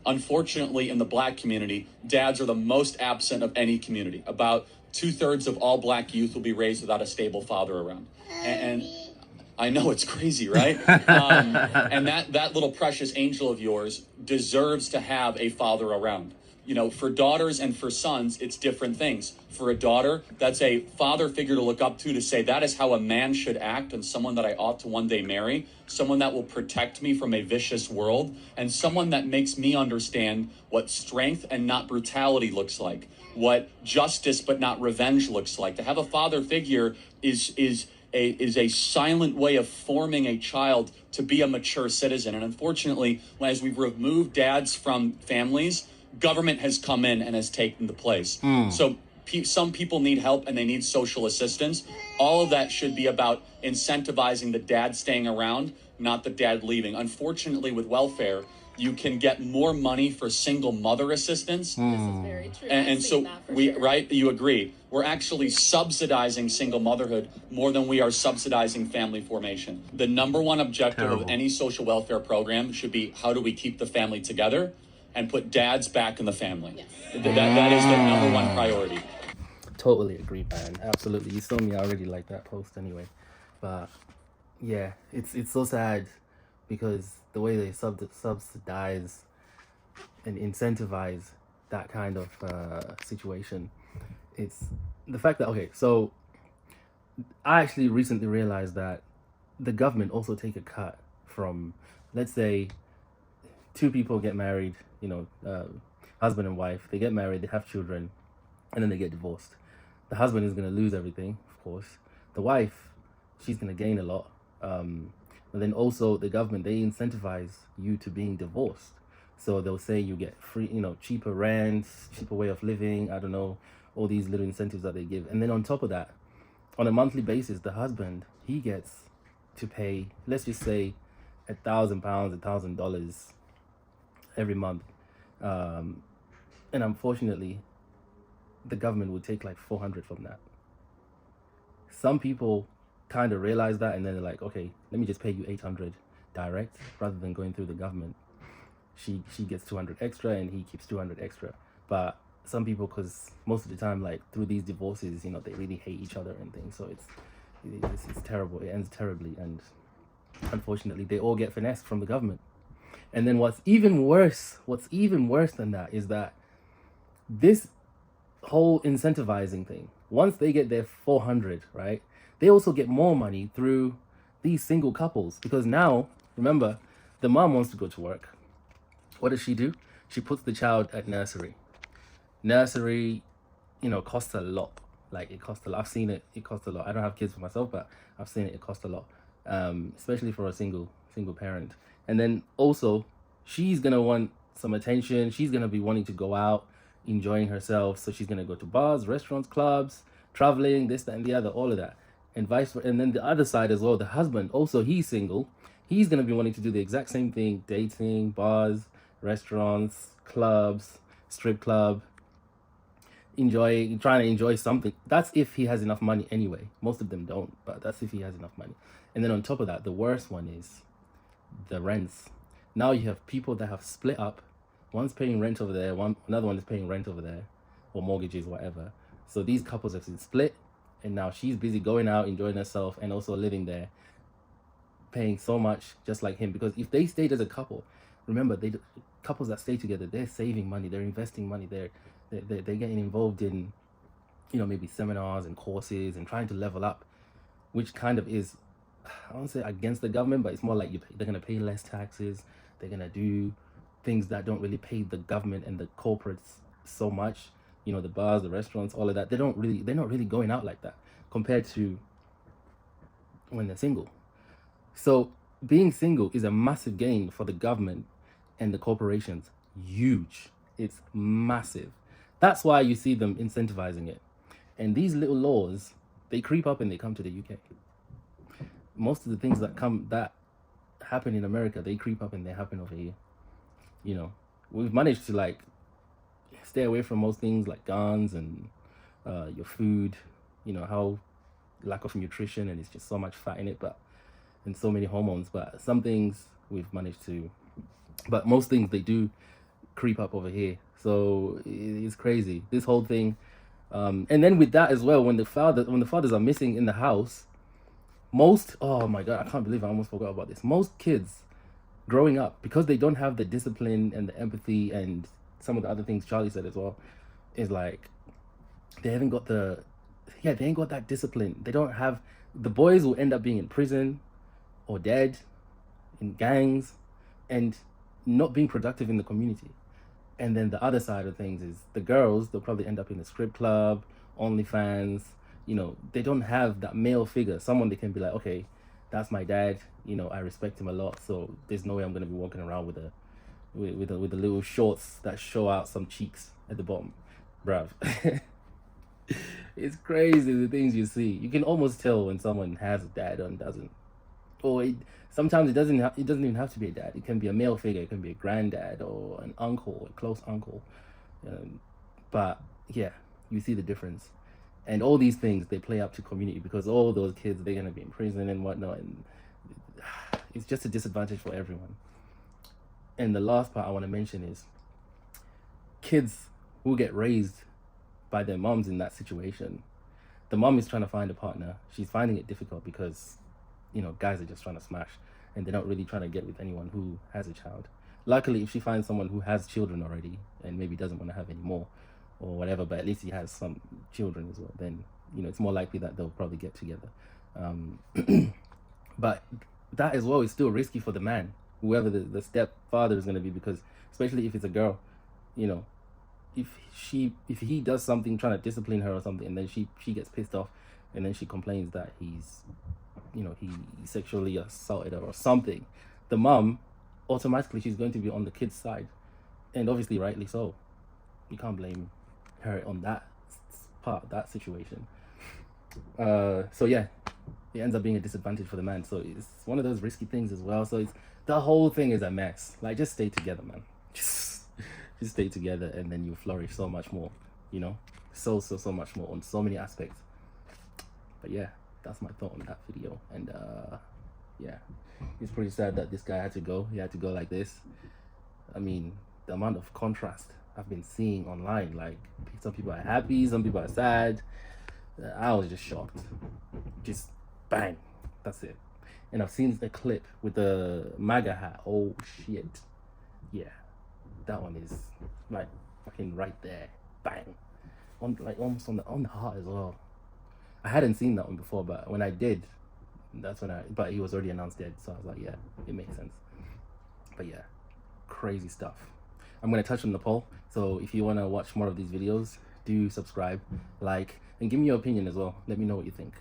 unfortunately, in the Black community, dads are the most absent of any community. About 2/3 of all Black youth will be raised without a stable father around. And I know it's crazy, right? And that little precious angel of yours deserves to have a father around. You know, for daughters and for sons, it's different things. For a daughter, that's a father figure to look up to say that is how a man should act, and someone that I ought to one day marry, someone that will protect me from a vicious world, and someone that makes me understand what strength and not brutality looks like, what justice but not revenge looks like. To have a father figure is a silent way of forming a child to be a mature citizen. And unfortunately, as we've removed dads from families, government has come in and has taken the place. So some people need help and they need social assistance. All of that should be about incentivizing the dad staying around, not the dad leaving. Unfortunately, with welfare, you can get more money for single mother assistance. This is very true. And so right, you agree. We're actually subsidizing single motherhood more than we are subsidizing family formation. The number one objective of any social welfare program should be, how do we keep the family together and put dads back in the family? Yes. That is the number one priority. Totally agree, man. Absolutely. You saw me already like that post anyway. But yeah, it's so sad because the way they subsidize and incentivize that kind of situation, it's the fact that, okay, so I actually recently realized that the government also take a cut from, let's say, two people get married, you know, husband and wife, they get married, they have children, and then they get divorced. The husband is going to lose everything, of course. The wife, she's going to gain a lot. But then also the government, they incentivize you to being divorced. So they'll say you get free, you know, cheaper rent, cheaper way of living, I don't know, all these little incentives that they give. And then on top of that, on a monthly basis, the husband, he gets to pay, let's just say, £1,000, $1,000 every month. And unfortunately, the government would take like 400 from that. Some people kind of realize that, and then they're like, okay, let me just pay you 800 direct rather than going through the government. She gets 200 extra and he keeps 200 extra. But some people, because most of the time, like through these divorces, you know, they really hate each other and things. So it's terrible. It ends terribly, and unfortunately, they all get finessed from the government. And then what's even worse than that is that this whole incentivizing thing, once they get their 400, right, they also get more money through these single couples, because now, remember, the mom wants to go to work. What does she do? She puts the child at nursery. Nursery, you know, costs a lot. Like, it costs a lot. I've seen it. It costs a lot. I don't have kids for myself, but I've seen it. It costs a lot, especially for a single parent. And then also, she's gonna want some attention. She's gonna be wanting to go out, enjoying herself. So she's gonna go to bars, restaurants, clubs, traveling, this, that, and the other, all of that, and vice versa. And then the other side as well, the husband, also he's single. He's gonna be wanting to do the exact same thing: dating, bars, restaurants, clubs, strip club, trying to enjoy something. That's if he has enough money anyway. Most of them don't, but that's if he has enough money. And then on top of that, the worst one is the rents. Now you have people that have split up. One's paying rent over there, another one is paying rent over there, or mortgages, whatever. So these couples have been split, and now she's busy going out, enjoying herself, and also living there, paying so much, just like him. Because if they stayed as a couple, remember, couples that stay together, they're saving money, they're investing money, they're getting involved in, you know, maybe seminars and courses and trying to level up, which kind of is, I won't say against the government, but it's more like they're going to pay less taxes. They're going to do things that don't really pay the government and the corporates so much. You know, the bars, the restaurants, all of that. They're not really going out like that compared to when they're single. So being single is a massive gain for the government and the corporations. Huge. It's massive. That's why you see them incentivizing it. And these little laws, they creep up and they come to the UK. Most of the things that happen in America, they creep up and they happen over here. You know, we've managed to like stay away from most things like guns and your food, you know, how lack of nutrition, and it's just so much fat in it, and so many hormones. But some things we've managed to, but most things they do creep up over here. So it's crazy, this whole thing. And then with that as well, when the fathers are missing in the house, most, oh my god, I can't believe I almost forgot about this. Most kids growing up, because they don't have the discipline and the empathy and some of the other things Charlie said as well, is like they haven't got they ain't got that discipline. They don't have, the boys will end up being in prison or dead in gangs and not being productive in the community. And then the other side of things is the girls, they'll probably end up in a strip club, OnlyFans. You know, they don't have that male figure, someone they can be like, okay, that's my dad. You know, I respect him a lot, so there's no way I'm gonna be walking around with the little shorts that show out some cheeks at the bottom, bruv. It's crazy the things you see. You can almost tell when someone has a dad and doesn't. Or sometimes it doesn't even have to be a dad. It can be a male figure. It can be a granddad or an uncle, a close uncle. But yeah, you see the difference. And all these things, they play up to community, because all those kids, they're gonna be in prison and whatnot, and it's just a disadvantage for everyone. And the last part I want to mention is kids who get raised by their moms in that situation. The mom is trying to find a partner. She's finding it difficult because, you know, guys are just trying to smash and they're not really trying to get with anyone who has a child. Luckily, if she finds someone who has children already and maybe doesn't want to have any more or whatever, but at least he has some children as well, then, you know, it's more likely that they'll probably get together. But that as well is still risky for the man, whoever the stepfather is going to be, because especially if it's a girl, you know, if he does something trying to discipline her or something, and then she gets pissed off and then she complains that he's, you know, he sexually assaulted her or something, the mom, automatically she's going to be on the kid's side, and obviously rightly so. You can't blame her on that part, that situation. So yeah, it ends up being a disadvantage for the man. So it's one of those risky things as well. So it's, the whole thing is a mess. Like, just stay together, man. Just stay together, and then you flourish so much more, you know, so much more on so many aspects. But yeah, that's my thought on that video. And yeah, it's pretty sad that this guy had to go. He had to go like this. I mean, the amount of contrast I've been seeing online, like some people are happy, some people are sad. I was just shocked. Just bang, that's it. And I've seen the clip with the MAGA hat. Oh shit, yeah, that one is like fucking right there, bang, on, like almost on the heart as well. I hadn't seen that one before, but when I did, that's when but he was already announced dead, so I was like, yeah, it makes sense. But yeah, crazy stuff. I'm gonna touch on the poll, so if you want to watch more of these videos, do subscribe, like, and give me your opinion as well. Let me know what you think.